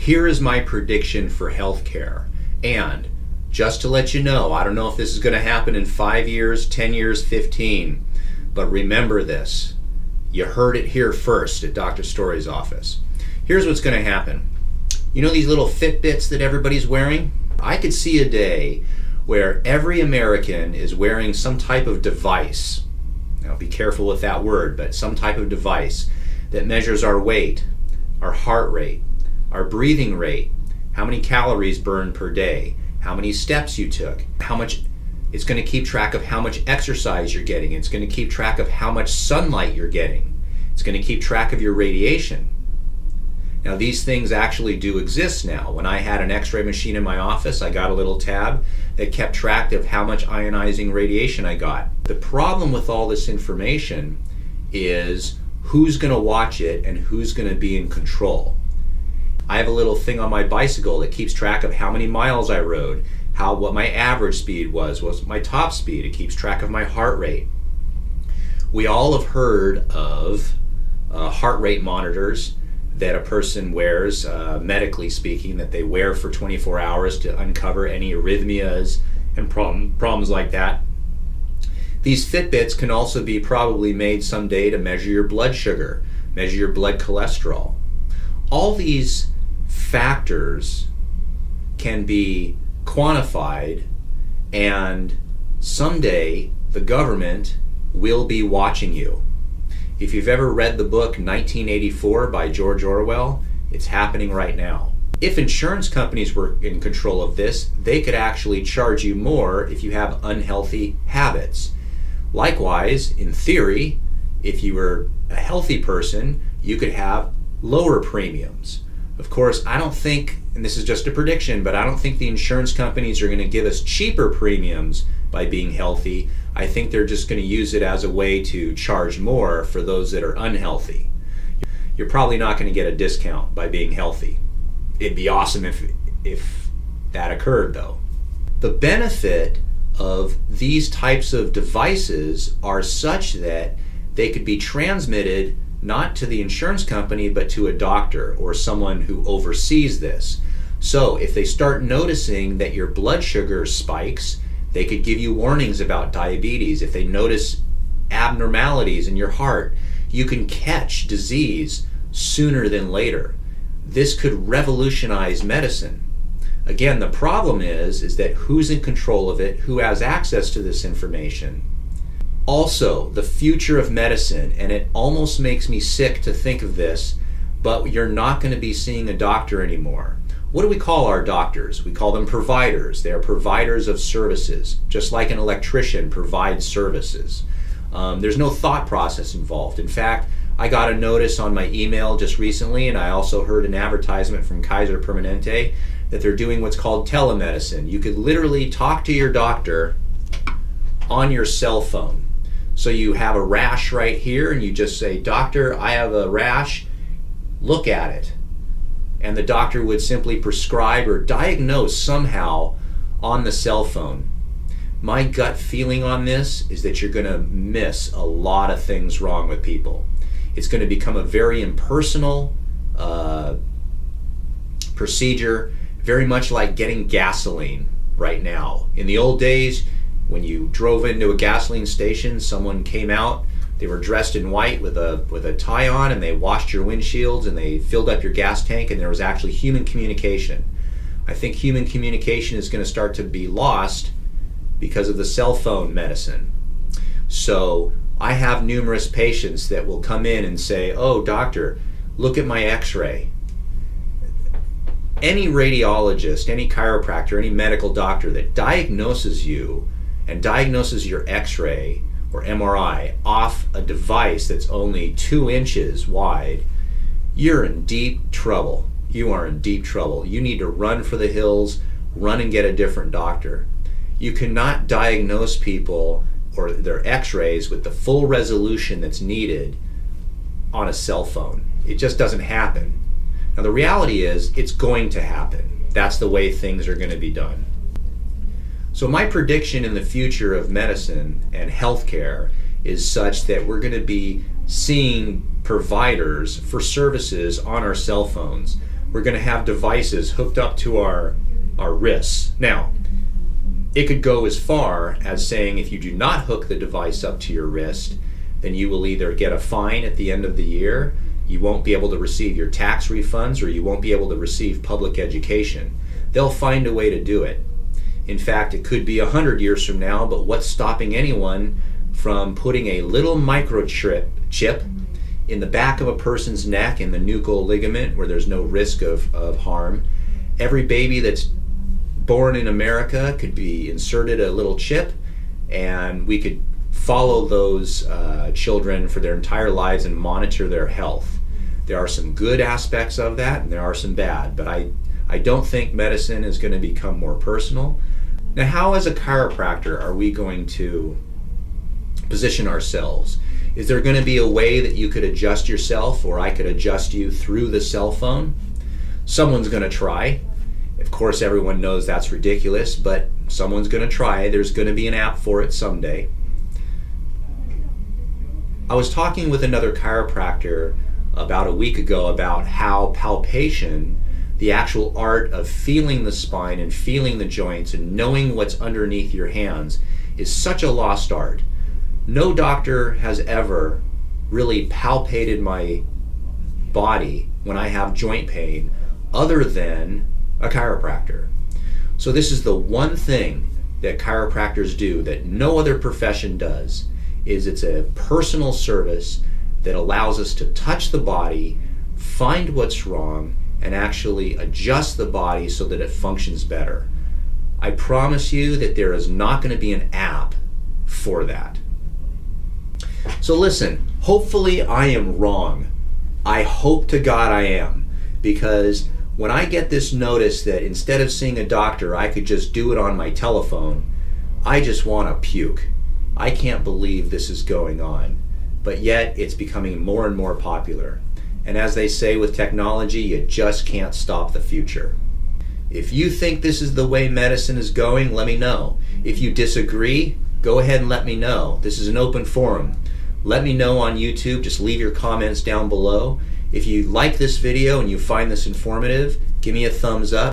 Here is my prediction for healthcare. And just to let you know, I don't know if this is going to happen in 5 years, 10 years, 15, but remember this. You heard it here first at Dr. Story's office. Here's what's going to happen. You know these little FitBits that everybody's wearing? I could see a day where every American is wearing some type of device. Now be careful with that word, but some type of device that measures our weight, our heart rate, our breathing rate, how many calories burned per day, how many steps you took, how much. It's going to keep track of how much exercise you're getting. It's going to keep track of how much sunlight you're getting. It's going to keep track of your radiation. Now these things actually do exist now. When I had an x-ray machine in my office, I got a little tab that kept track of how much ionizing radiation I got. The problem with all this information is who's going to watch it and who's going to be in control. I have a little thing on my bicycle that keeps track of how many miles I rode, what my average speed was my top speed. It keeps track of my heart rate. We all have heard of heart rate monitors that a person wears, medically speaking, that they wear for 24 hours to uncover any arrhythmias and problems like that. These Fitbits can also be probably made someday to measure your blood sugar, measure your blood cholesterol. All these factors can be quantified, and someday the government will be watching you. If you've ever read the book 1984 by George Orwell, it's happening right now. If insurance companies were in control of this, they could actually charge you more if you have unhealthy habits. Likewise, in theory, if you were a healthy person, you could have lower premiums. Of course, I don't think, and this is just a prediction, but I don't think the insurance companies are going to give us cheaper premiums by being healthy. I think they're just going to use it as a way to charge more for those that are unhealthy. You're probably not going to get a discount by being healthy. It'd be awesome if that occurred, though. The benefit of these types of devices are such that they could be transmitted not to the insurance company, but to a doctor or someone who oversees this. So if they start noticing that your blood sugar spikes, they could give you warnings about diabetes. If they notice abnormalities in your heart, you can catch disease sooner than later. This could revolutionize medicine. Again, the problem is that who's in control of it, who has access to this information. Also, the future of medicine, and it almost makes me sick to think of this, but you're not going to be seeing a doctor anymore. What do we call our doctors? We call them providers. They are providers of services, just like an electrician provides services. There's no thought process involved. In fact, I got a notice on my email just recently, and I also heard an advertisement from Kaiser Permanente that they're doing what's called telemedicine. You could literally talk to your doctor on your cell phone. So you have a rash right here, and you just say, "Doctor, I have a rash, look at it." And the doctor would simply prescribe or diagnose somehow on the cell phone. My gut feeling on this is that you're going to miss a lot of things wrong with people. It's going to become a very impersonal procedure, very much like getting gasoline right now. In the old days, when you drove into a gasoline station, someone came out, they were dressed in white with a tie on, and they washed your windshields and they filled up your gas tank, and there was actually human communication. I think human communication is going to start to be lost because of the cell phone medicine. So I have numerous patients that will come in and say, "Oh, doctor, look at my x-ray." Any radiologist, any chiropractor, any medical doctor that diagnoses you and diagnoses your x-ray or MRI off a device that's only 2 inches wide, you're in deep trouble. You are in deep trouble. You need to run for the hills, run and get a different doctor. You cannot diagnose people or their x-rays with the full resolution that's needed on a cell phone. It just doesn't happen. Now the reality is it's going to happen. That's the way things are going to be done. So my prediction in the future of medicine and healthcare is such that we're going to be seeing providers for services on our cell phones. we're going to have devices hooked up to our wrists. Now, it could go as far as saying if you do not hook the device up to your wrist, then you will either get a fine at the end of the year, you won't be able to receive your tax refunds, or you won't be able to receive public education. They'll find a way to do it. In fact, it could be 100 years from now, but what's stopping anyone from putting a little microchip in the back of a person's neck in the nuchal ligament where there's no risk of harm? Every baby that's born in America could be inserted a little chip, and we could follow those children for their entire lives and monitor their health. There are some good aspects of that, and there are some bad, but I don't think medicine is going to become more personal. Now, how as a chiropractor are we going to position ourselves? Is there going to be a way that you could adjust yourself, or I could adjust you through the cell phone? Someone's going to try. Of course, everyone knows that's ridiculous, but someone's going to try. There's going to be an app for it someday. I was talking with another chiropractor about a week ago about how palpation, the actual art of feeling the spine and feeling the joints and knowing what's underneath your hands, is such a lost art. No doctor has ever really palpated my body when I have joint pain other than a chiropractor. So this is the one thing that chiropractors do that no other profession does, is it's a personal service that allows us to touch the body, find what's wrong, and actually adjust the body so that it functions better. I promise you that there is not going to be an app for that. So listen, hopefully I am wrong. I hope to God I am, because when I get this notice that instead of seeing a doctor, I could just do it on my telephone, I just want to puke. I can't believe this is going on, but yet it's becoming more and more popular. And as they say with technology, you just can't stop the future. If you think this is the way medicine is going, let me know. If you disagree, go ahead and let me know. This is an open forum. Let me know on YouTube. Just leave your comments down below. If you like this video and you find this informative, give me a thumbs up.